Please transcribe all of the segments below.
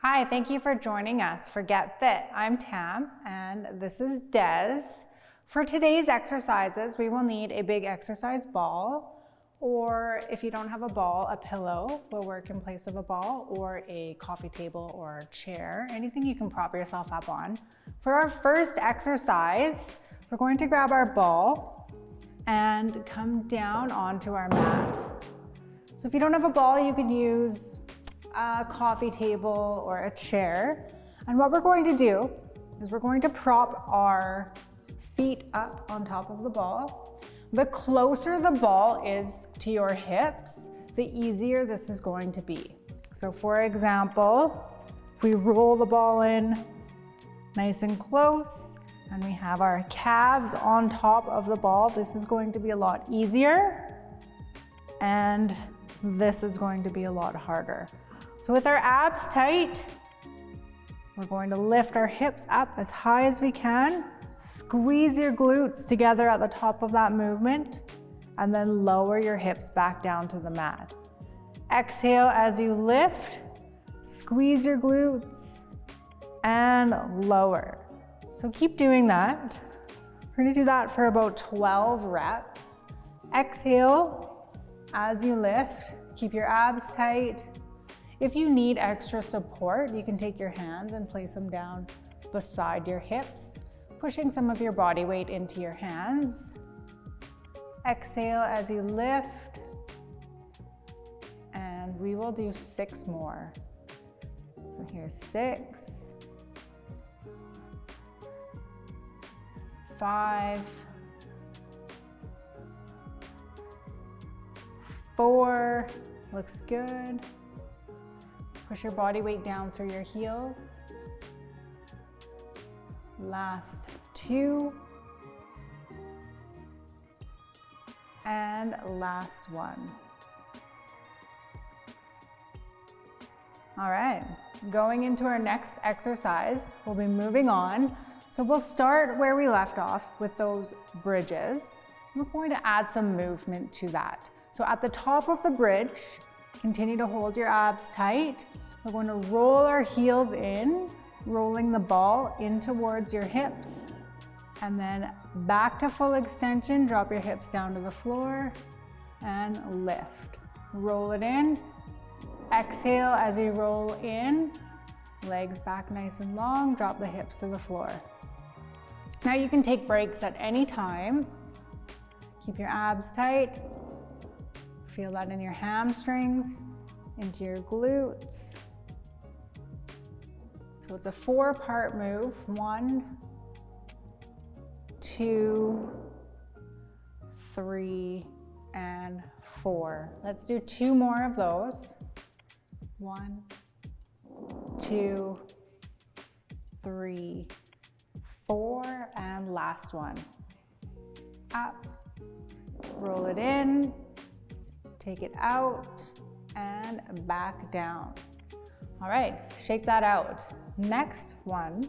Hi, thank you for joining us for Get Fit. I'm Tam and this is Des. For today's exercises, we will need a big exercise ball, or if you don't have a ball, a pillow will work in place of a ball, or a coffee table or a chair, anything you can prop yourself up on. For our first exercise, we're going to grab our ball and come down onto our mat. So if you don't have a ball, you could use a coffee table or a chair. And what we're going to do is we're going to prop our feet up on top of the ball. The closer the ball is to your hips, the easier this is going to be. So for example, if we roll the ball in nice and close and we have our calves on top of the ball, this is going to be a lot easier and this is going to be a lot harder. So with our abs tight, we're going to lift our hips up as high as we can. Squeeze your glutes together at the top of that movement, and then lower your hips back down to the mat. Exhale as you lift, squeeze your glutes, and lower. So keep doing that. We're gonna do that for about 12 reps. Exhale as you lift, keep your abs tight. If you need extra support, you can take your hands and place them down beside your hips, pushing some of your body weight into your hands. Exhale as you lift, and we will do 6 more. So here's 6, 5, 4, looks good. Push your body weight down through your heels. Last 2. And last 1. All right, going into our next exercise, we'll be moving on. So we'll start where we left off with those bridges. We're going to add some movement to that. So at the top of the bridge, continue to hold your abs tight. We're going to roll our heels in, rolling the ball in towards your hips, and then back to full extension. Drop your hips down to the floor and lift. Roll it in. Exhale as you roll in, legs back nice and long, drop the hips to the floor. Now you can take breaks at any time. Keep your abs tight. Feel that in your hamstrings, into your glutes. So it's a 4-part move. 1, 2, 3, and 4. Let's do 2 more of those. 1, 2, 3, 4, and last one. Up, roll it in, take it out, and back down. All right, shake that out. Next one,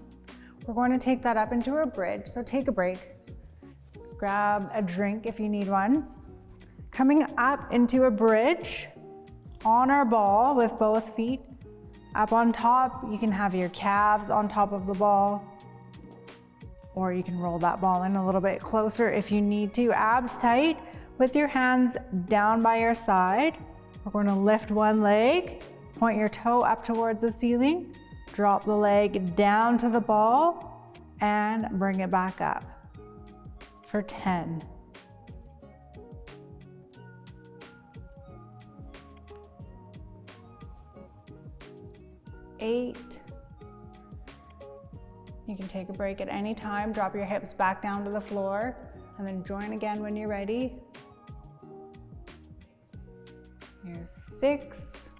we're going to take that up into a bridge. So take a break, grab a drink if you need one. Coming up into a bridge on our ball with both feet up on top. You can have your calves on top of the ball, or you can roll that ball in a little bit closer if you need to. Abs tight with your hands down by your side. We're going to lift one leg, point your toe up towards the ceiling, drop the leg down to the ball, and bring it back up for 10. 8. You can take a break at any time. Drop your hips back down to the floor and then join again when you're ready. Here's 6.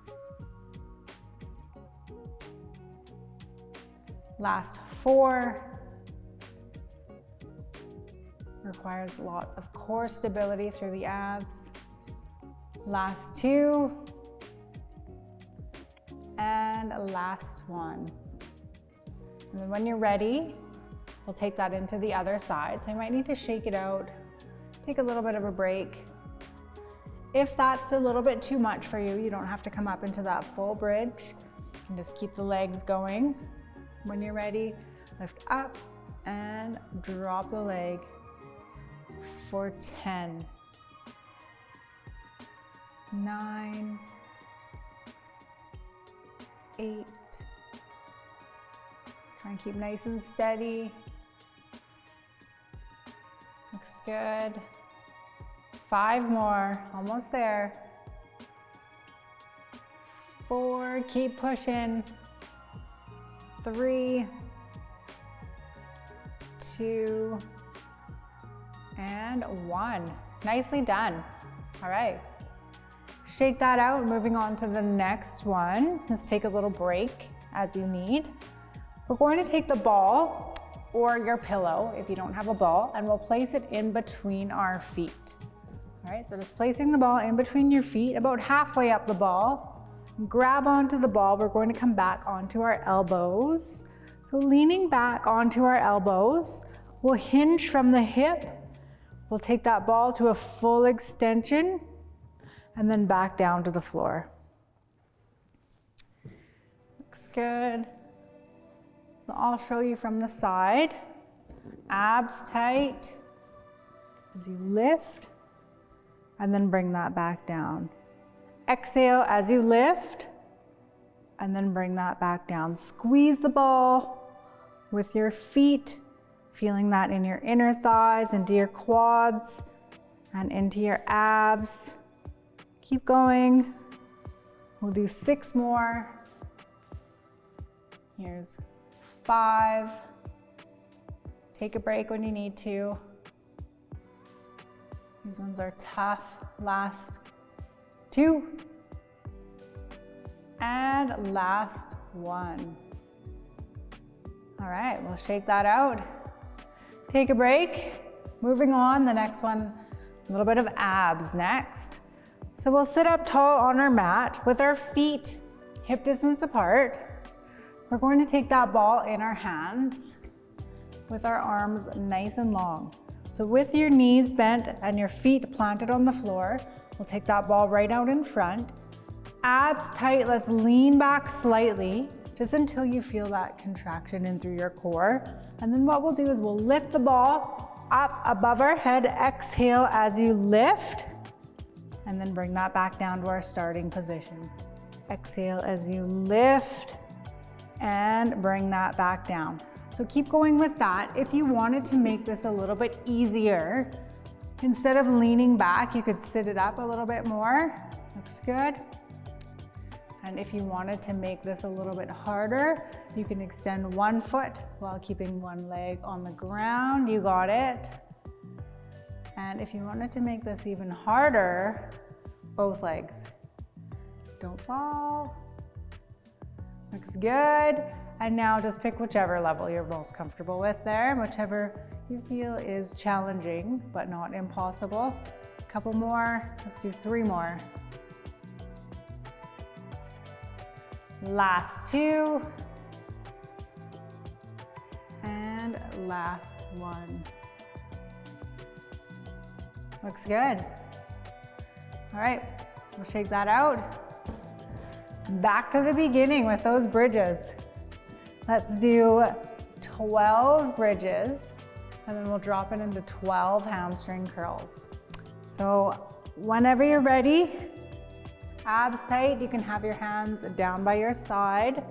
Last 4. Requires lots of core stability through the abs. Last 2. And last 1. And then when you're ready, we'll take that into the other side. So you might need to shake it out, take a little bit of a break. If that's a little bit too much for you, you don't have to come up into that full bridge. You can just keep the legs going. When you're ready, lift up and drop the leg for 10, 9, 8. Try and keep nice and steady. Looks good. 5 more, almost there. 4, keep pushing. 3, 2, and 1. Nicely done. All right. Shake that out, moving on to the next one. Just take a little break as you need. We're going to take the ball or your pillow, if you don't have a ball, and we'll place it in between our feet. All right, so just placing the ball in between your feet, about halfway up the ball. Grab onto the ball. We're going to come back onto our elbows. So leaning back onto our elbows, we'll hinge from the hip. We'll take that ball to a full extension and then back down to the floor. Looks good. So I'll show you from the side. Abs tight as you lift, and then bring that back down. Exhale as you lift, and then bring that back down. Squeeze the ball with your feet, feeling that in your inner thighs, into your quads, and into your abs. Keep going. We'll do 6 more. Here's 5. Take a break when you need to. These ones are tough. Last 2. And last 1. All right, we'll shake that out. Take a break. Moving on, the next one, a little bit of abs next. So we'll sit up tall on our mat with our feet hip distance apart. We're going to take that ball in our hands with our arms nice and long. So with your knees bent and your feet planted on the floor, we'll take that ball right out in front. Abs tight, let's lean back slightly just until you feel that contraction in through your core. And then what we'll do is we'll lift the ball up above our head. Exhale as you lift, and then bring that back down to our starting position. Exhale as you lift, and bring that back down. So keep going with that. If you wanted to make this a little bit easier, instead of leaning back, you could sit it up a little bit more. Looks good. And if you wanted to make this a little bit harder, you can extend one foot while keeping one leg on the ground. You got it. And if you wanted to make this even harder, both legs. Don't fall. Looks good. And now just pick whichever level you're most comfortable with there, whichever you feel is challenging but not impossible. A couple more. Let's do 3 more. Last 2. And last 1. Looks good. All right, we'll shake that out. Back to the beginning with those bridges. Let's do 12 bridges, and then we'll drop it into 12 hamstring curls. So whenever you're ready, abs tight, you can have your hands down by your side.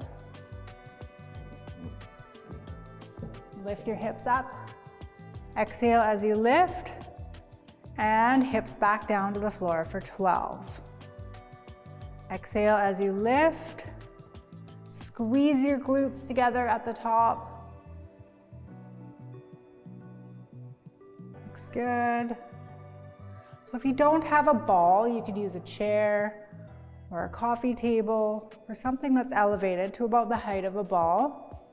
Lift your hips up. Exhale as you lift, and hips back down to the floor for 12. Exhale as you lift. Squeeze your glutes together at the top. Looks good. So if you don't have a ball, you could use a chair or a coffee table or something that's elevated to about the height of a ball.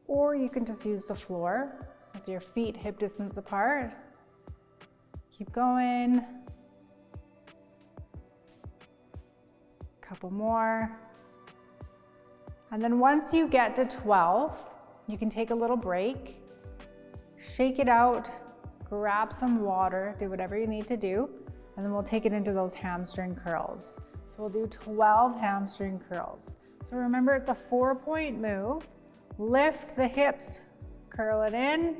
Or you can just use the floor with your feet hip distance apart. Keep going. Couple more. And then once you get to 12, you can take a little break, shake it out, grab some water, do whatever you need to do, and then we'll take it into those hamstring curls. So we'll do 12 hamstring curls. So remember, it's a 4-point move. Lift the hips, curl it in,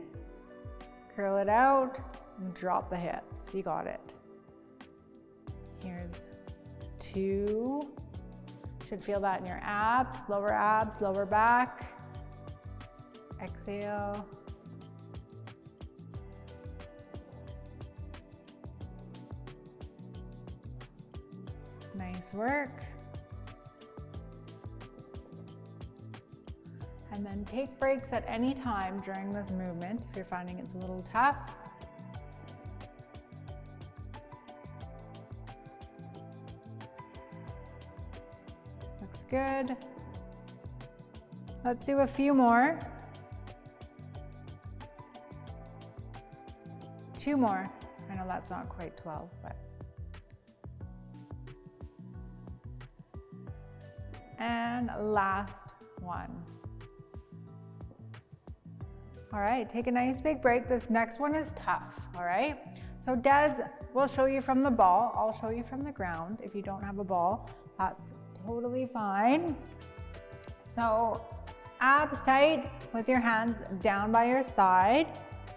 curl it out, and drop the hips. You got it. Here's 2. Should feel that in your abs, lower back. Exhale. Nice work. And then take breaks at any time during this movement if you're finding it's a little tough. Looks good. Let's do a few more. 2 more. I know that's not quite 12, but. And last one. All right, take a nice big break. This next one is tough, all right? So Des will show you from the ball. I'll show you from the ground. If you don't have a ball, that's totally fine. So abs tight with your hands down by your side.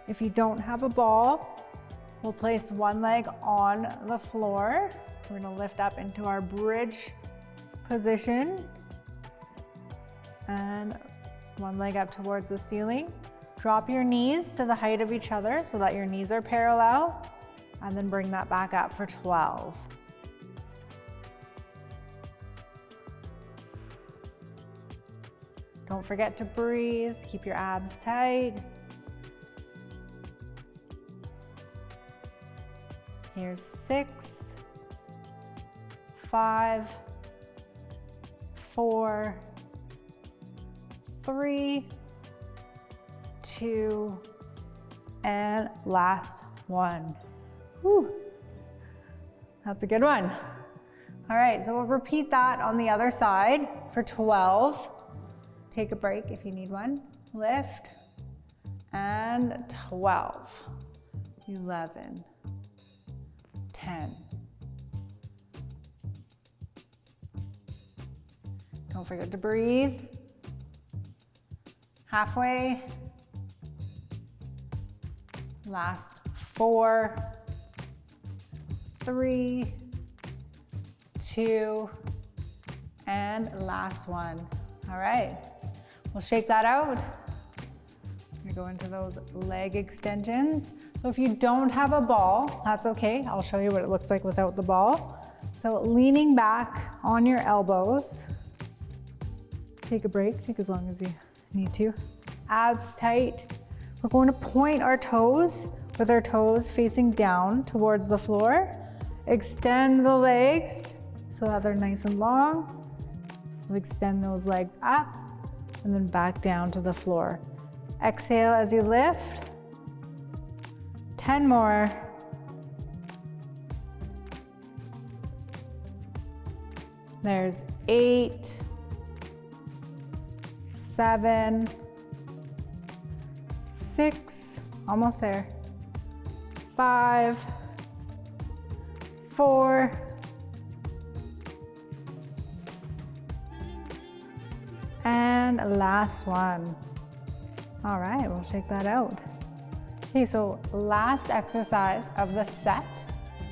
If you don't have a ball, we'll place one leg on the floor. We're gonna lift up into our bridge position and one leg up towards the ceiling. Drop your knees to the height of each other so that your knees are parallel, and then bring that back up for 12. Don't forget to breathe, keep your abs tight. Here's 6, 5, 4, 3, 2, and last one. Whew. That's a good one. All right, so we'll repeat that on the other side for 12. Take a break if you need one. Lift, and 12, 11, 10. Don't forget to breathe. Halfway. Last 4, 3, 2, and last one. All right, we'll shake that out. I'm gonna go into those leg extensions. So if you don't have a ball, that's okay. I'll show you what it looks like without the ball. So leaning back on your elbows. Take a break, take as long as you need to. Abs tight. We're going to point our toes with our toes facing down towards the floor. Extend the legs so that they're nice and long. We'll extend those legs up and then back down to the floor. Exhale as you lift. 10 more. There's 8, 7, 6, almost there. 5, 4, and last one. All right, we'll shake that out. Okay, so last exercise of the set.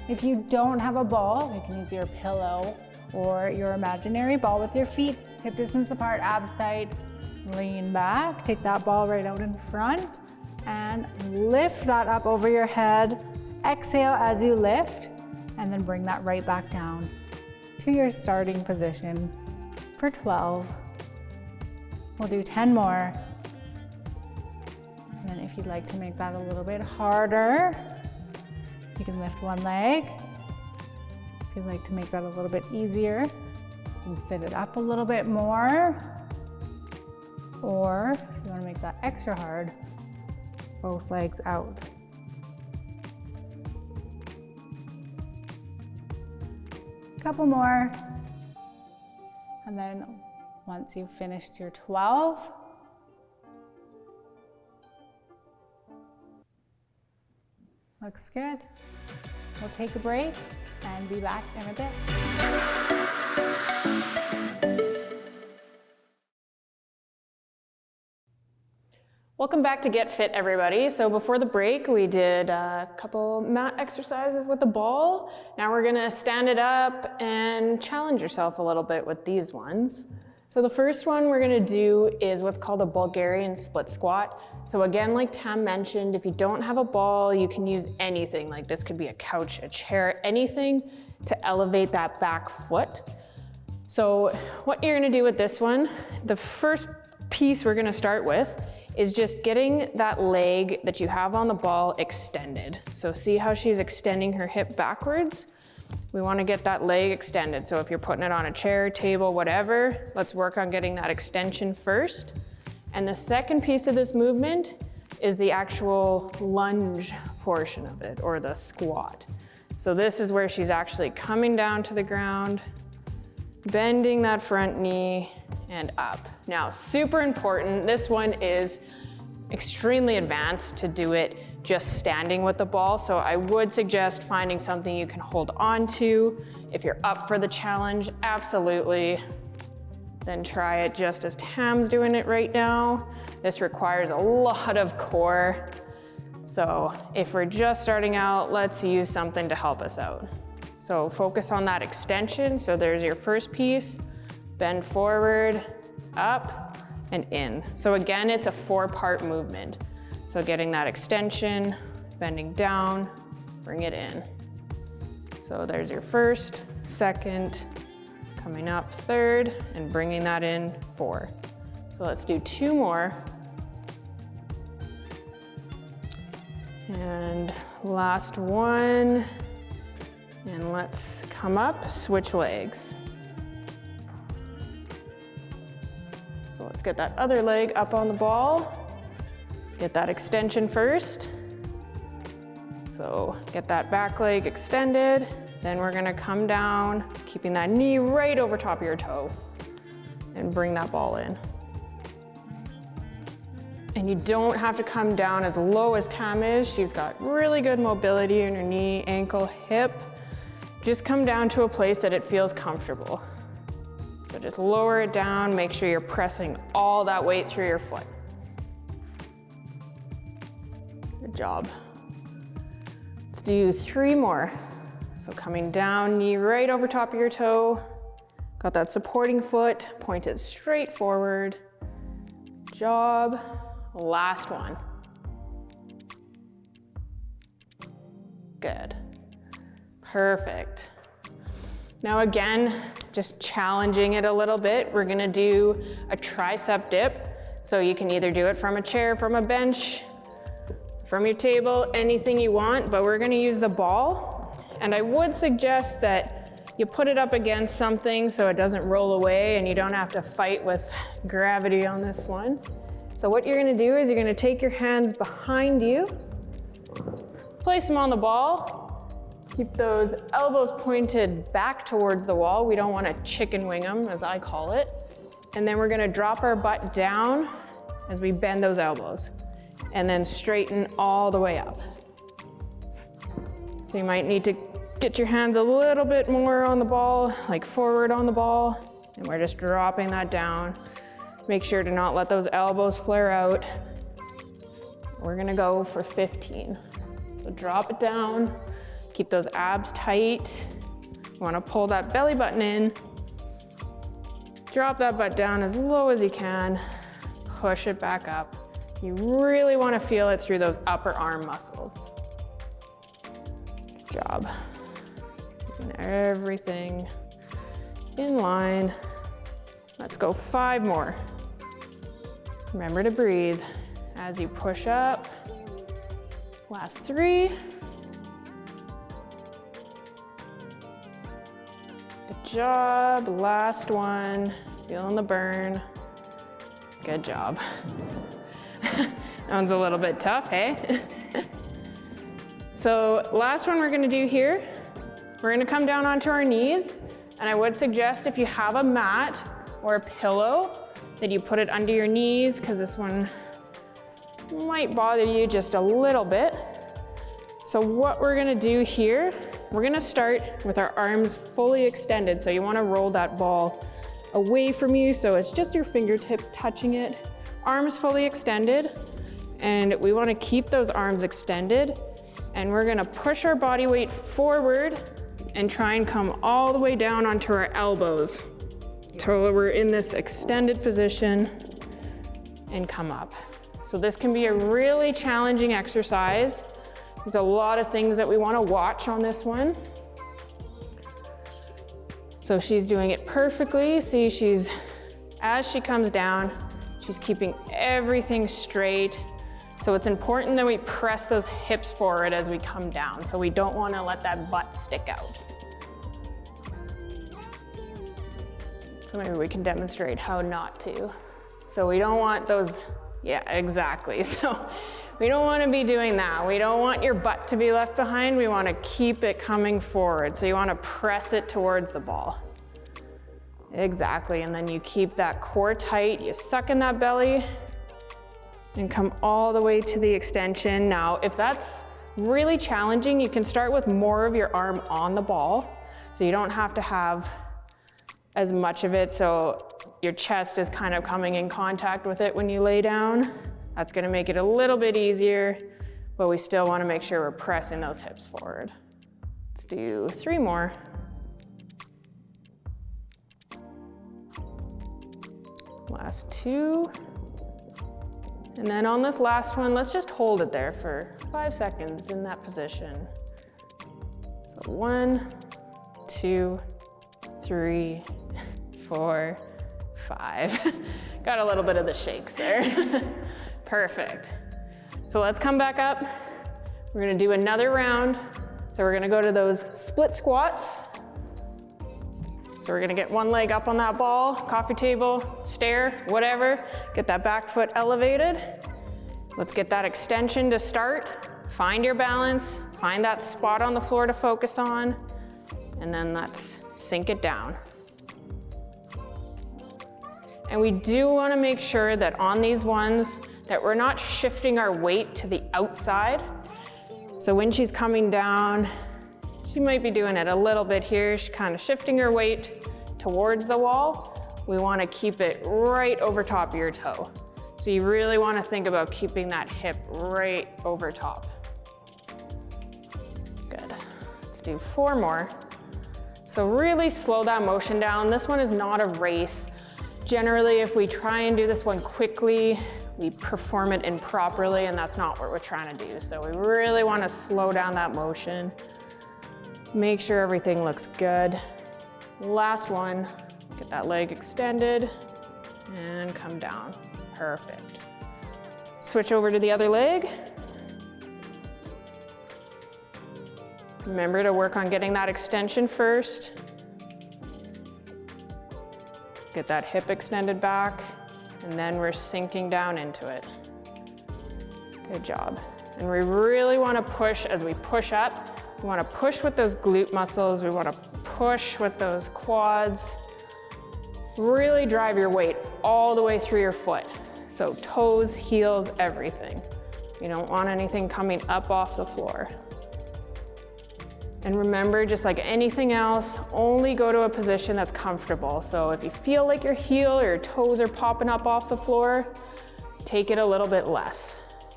If you don't have a ball, you can use your pillow or your imaginary ball with your feet hip distance apart, abs tight. Lean back, take that ball right out in front and lift that up over your head. Exhale as you lift and then bring that right back down to your starting position for 12. We'll do 10 more. And then if you'd like to make that a little bit harder, you can lift one leg. If you'd like to make that a little bit easier, you can sit it up a little bit more. Or if you want to make that extra hard, both legs out. Couple more. And then once you've finished your 12, looks good. We'll take a break and be back in a bit. Welcome back to Get Fit, everybody. So before the break, we did a couple mat exercises with the ball. Now we're gonna stand it up and challenge yourself a little bit with these ones. So the first one we're gonna do is what's called a Bulgarian split squat. So again, like Tam mentioned, if you don't have a ball, you can use anything. Like this could be a couch, a chair, anything to elevate that back foot. So what you're gonna do with this one, the first piece we're gonna start with is just getting that leg that you have on the ball extended. So see how she's extending her hip backwards? We want to get that leg extended. So if you're putting it on a chair, table, whatever, let's work on getting that extension first. And the second piece of this movement is the actual lunge portion of it, or the squat. So this is where she's actually coming down to the ground, bending that front knee, and up. Now, super important, this one is extremely advanced to do it just standing with the ball, so I would suggest finding something you can hold on to. If you're up for the challenge, absolutely, then try it just as Tam's doing it right now. This requires a lot of core, so if we're just starting out, let's use something to help us out. So focus on that extension, so there's your first piece. Bend forward, up, and in. So again, it's a 4-part movement. So getting that extension, bending down, bring it in. So there's your first, second, coming up third, and bringing that in 4. So let's do 2 more. And last one. And let's come up, switch legs. So let's get that other leg up on the ball. Get that extension first. So get that back leg extended. Then we're gonna come down, keeping that knee right over top of your toe, and bring that ball in. And you don't have to come down as low as Tam is. She's got really good mobility in her knee, ankle, hip. Just come down to a place that it feels comfortable. So just lower it down, make sure you're pressing all that weight through your foot. Good job. Let's do 3 more. So coming down, knee right over top of your toe. Got that supporting foot, pointed straight forward. Job. Last one. Good. Perfect. Now again, just challenging it a little bit, we're gonna do a tricep dip. So you can either do it from a chair, from a bench, from your table, anything you want, but we're gonna use the ball. And I would suggest that you put it up against something so it doesn't roll away and you don't have to fight with gravity on this one. So what you're gonna do is you're gonna take your hands behind you, place them on the ball, keep those elbows pointed back towards the wall. We don't want to chicken wing them, as I call it. And then we're going to drop our butt down as we bend those elbows. And then straighten all the way up. So you might need to get your hands a little bit more on the ball, like forward on the ball. And we're just dropping that down. Make sure to not let those elbows flare out. We're going to go for 15. So drop it down. Keep those abs tight. You want to pull that belly button in. Drop that butt down as low as you can. Push it back up. You really want to feel it through those upper arm muscles. Good job. Keeping everything in line. Let's go 5 more. Remember to breathe as you push up. Last 3. Good job. Last one. Feeling the burn. Good job. That one's a little bit tough, hey? So last one we're gonna do here, we're gonna come down onto our knees, and I would suggest if you have a mat or a pillow that you put it under your knees, because this one might bother you just a little bit. So what we're gonna do here, we're gonna start with our arms fully extended. So you wanna roll that ball away from you so it's just your fingertips touching it. Arms fully extended. And we want to keep those arms extended, and we're going to push our body weight forward and try and come all the way down onto our elbows. So we're in this extended position and come up. So this can be a really challenging exercise. There's a lot of things that we want to watch on this one. So she's doing it perfectly. See, as she comes down, she's keeping everything straight. So it's important that we press those hips forward as we come down. So we don't want to let that butt stick out. So maybe we can demonstrate how not to. So we don't want those, yeah, exactly. So we don't want to be doing that. We don't want your butt to be left behind. We want to keep it coming forward. So you want to press it towards the ball. Exactly, and then you keep that core tight. You suck in that belly and come all the way to the extension. Now, if that's really challenging, you can start with more of your arm on the ball. So you don't have to have as much of it. So your chest is kind of coming in contact with it when you lay down. That's gonna make it a little bit easier, but we still wanna make sure we're pressing those hips forward. Let's do 3 more. Last 2. And then on this last one, let's just hold it there for 5 seconds in that position. So 1, 2, 3, 4, 5. Got a little bit of the shakes there. Perfect. So let's come back up. We're gonna do another round. So we're gonna go to those split squats. So we're gonna get one leg up on that ball, coffee table, stair, whatever. Get that back foot elevated. Let's get that extension to start. Find your balance, find that spot on the floor to focus on, and then let's sink it down. And we do wanna make sure that on these ones, that we're not shifting our weight to the outside. So when she's coming down, she might be doing it a little bit here. She's kind of shifting her weight towards the wall. We want to keep it right over top of your toe. So you really want to think about keeping that hip right over top. Good. Let's do 4 more. So really slow that motion down. This one is not a race. Generally, if we try and do this one quickly, we perform it improperly, and that's not what we're trying to do. So we really want to slow down that motion. Make sure everything looks good. Last one, get that leg extended and come down. Perfect. Switch over to the other leg. Remember to work on getting that extension first. Get that hip extended back, and then we're sinking down into it. Good job. And we really want to push as we push up. We want to push with those glute muscles. We want to push with those quads. Really drive your weight all the way through your foot. So toes, heels, everything. You don't want anything coming up off the floor. And remember, just like anything else, only go to a position that's comfortable. So if you feel like your heel or your toes are popping up off the floor, take it a little bit less.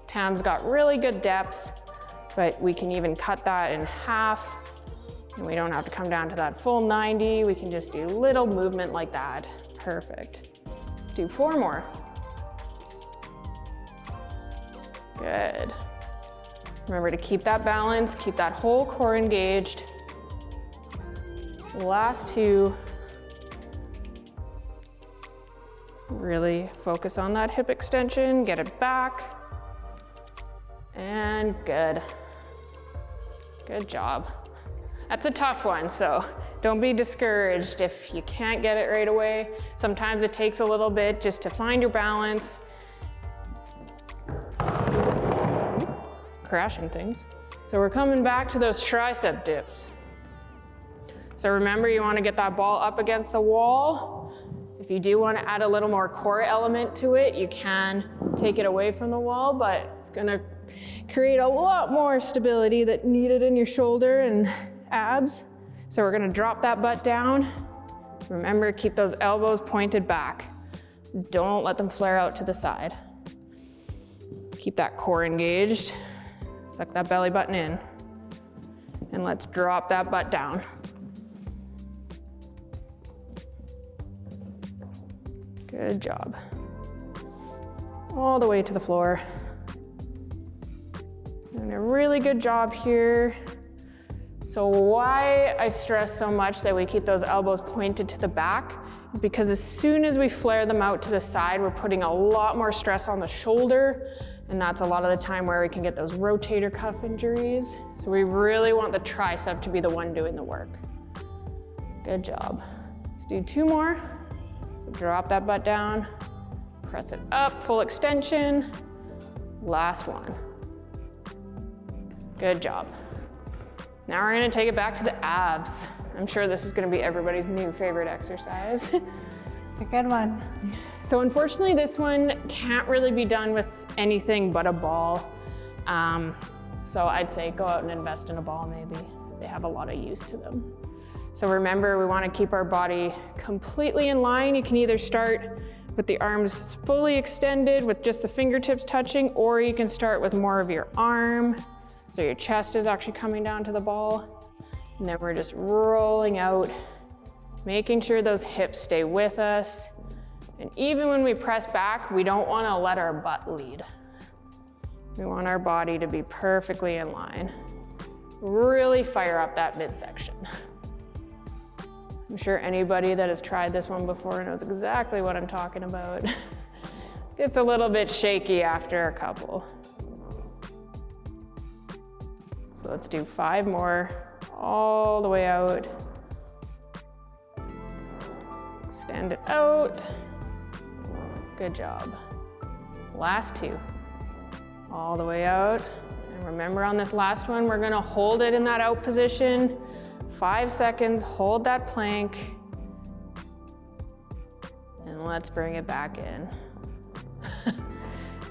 Tam's got really good depth, but we can even cut that in half, and we don't have to come down to that full 90. We can just do little movement like that. Perfect. Let's do 4 more. Good. Remember to keep that balance, keep that whole core engaged. Last 2. Really focus on that hip extension, get it back. And good. Good job. That's a tough one, so don't be discouraged if you can't get it right away. Sometimes it takes a little bit just to find your balance. Crashing things. So we're coming back to those tricep dips. So remember, you want to get that ball up against the wall. If you do want to add a little more core element to it, you can take it away from the wall, but it's going to create a lot more stability that needed in your shoulder and abs. So we're going to drop that butt down. Remember, keep those elbows pointed back. Don't let them flare out to the side. Keep that core engaged. Suck that belly button in. And let's drop that butt down. Good job. All the way to the floor. Doing a really good job here. So why I stress so much that we keep those elbows pointed to the back is because as soon as we flare them out to the side, we're putting a lot more stress on the shoulder, and that's a lot of the time where we can get those rotator cuff injuries. So we really want the tricep to be the one doing the work. Good job. Let's do 2 more. So drop that butt down, press it up, full extension. Last one. Good job. Now we're gonna take it back to the abs. I'm sure this is gonna be everybody's new favorite exercise. It's a good one. So unfortunately, this one can't really be done with anything but a ball. So I'd say go out and invest in a ball maybe. They have a lot of use to them. So remember, we wanna keep our body completely in line. You can either start with the arms fully extended with just the fingertips touching, or you can start with more of your arm. So your chest is actually coming down to the ball. And then we're just rolling out, making sure those hips stay with us. And even when we press back, we don't want to let our butt lead. We want our body to be perfectly in line. Really fire up that midsection. I'm sure anybody that has tried this one before knows exactly what I'm talking about. It's a little bit shaky after a couple. So let's do 5 more, all the way out. Extend it out. Good job. Last 2, all the way out. And remember on this last one, we're gonna hold it in that out position. 5 seconds, hold that plank. And let's bring it back in.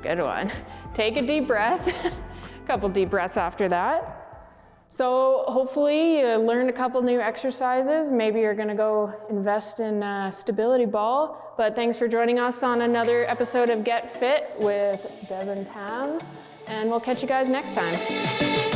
Good one. Take a deep breath. A couple deep breaths after that. So hopefully you learned a couple new exercises. Maybe you're gonna go invest in a stability ball. But thanks for joining us on another episode of Get Fit with Deb and Tam. And we'll catch you guys next time.